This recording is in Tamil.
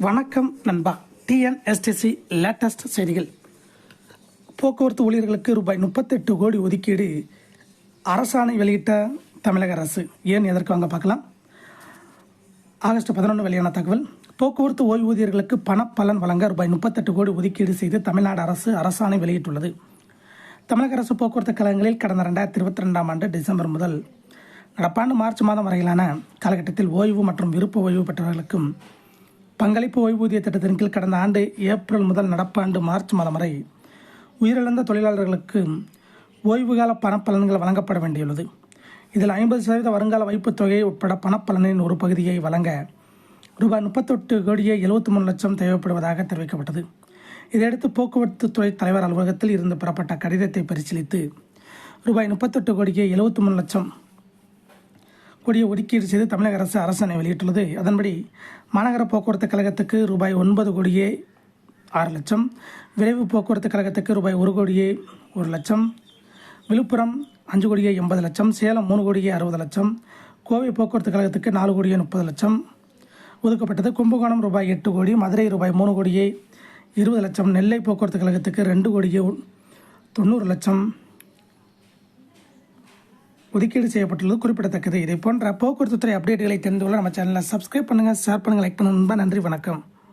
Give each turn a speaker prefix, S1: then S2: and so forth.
S1: வணக்கம் நண்பா. டிஎன்எஸ்டிசி லேட்டஸ்ட் செய்திகள். போக்குவரத்து ஊழியர்களுக்கு ரூபாய் 38 கோடி ஒதுக்கீடு அரசாணை வெளியிட்ட தமிழக அரசு. ஏன் எதற்கு வாங்க பார்க்கலாம். ஆகஸ்ட் 11 வெளியான தகவல். போக்குவரத்து ஓய்வூதியர்களுக்கு பணப்பலன் வழங்க ரூபாய் 38 கோடி ஒதுக்கீடு செய்து தமிழ்நாடு அரசு அரசாணை வெளியிட்டுள்ளது. தமிழக அரசு போக்குவரத்து கழகங்களில் கடந்த 2022ஆம் ஆண்டு டிசம்பர் முதல் நடப்பாண்டு மார்ச் மாதம் வரையிலான காலகட்டத்தில் ஓய்வு மற்றும் விருப்ப ஓய்வு பெற்றவர்களுக்கும் பங்களிப்பு ஓய்வூதிய திட்டத்தின் கீழ் கடந்த ஆண்டு ஏப்ரல் முதல் நடப்பாண்டு மார்ச் மாதம் வரை உயிரிழந்த தொழிலாளர்களுக்கு ஓய்வுகால பணப்பலன்கள் வழங்கப்பட வேண்டியுள்ளது. இதில் 50% வருங்கால வைப்புத் தொகை உட்பட பணப்பலனின் ஒரு பகுதியை வழங்க ரூபாய் 38 கோடியே 73 லட்சம் தேவைப்படுவதாக தெரிவிக்கப்பட்டது. இதையடுத்து போக்குவரத்து துறை தலைவர் அலுவலகத்தில் இருந்து பெறப்பட்ட கடிதத்தை பரிசீலித்து ரூபாய் 38 கோடியே 73 லட்சம் கோடியை ஒதுக்கீடு செய்து தமிழக அரசு அரசாணை வெளியிட்டுள்ளது. அதன்படி மாநகர போக்குவரத்து கழகத்துக்கு ரூபாய் 9 கோடியே 6 லட்சம், விரைவு போக்குவரத்து கழகத்துக்கு ரூபாய் 1 கோடியே 1 லட்சம், விழுப்புரம் 5 கோடியே 80 லட்சம், சேலம் 3 கோடியே 60 லட்சம், கோவை போக்குவரத்து கழகத்துக்கு 4 கோடியே 30 லட்சம் ஒதுக்கப்பட்டது. கும்பகோணம் ரூபாய் 8 கோடி, மதுரை ரூபாய் 3 கோடியே 20 லட்சம், நெல்லை போக்குவரத்து கழகத்துக்கு 2 கோடியே 90 லட்சம் ஒதுக்கீடு செய்யப்பட்டுள்ளது குறிப்பிடத்தக்கது. இதை போன்ற போக்குவரத்து துறை அப்டேட்டுகளை தெரிந்து கொள்ள நம்ம சேனலை சப்ஸ்கிரைப் பண்ணுங்கள், ஷேர் பண்ணுங்கள், லைக் பண்ணுங்கள். நன்றி, வணக்கம்.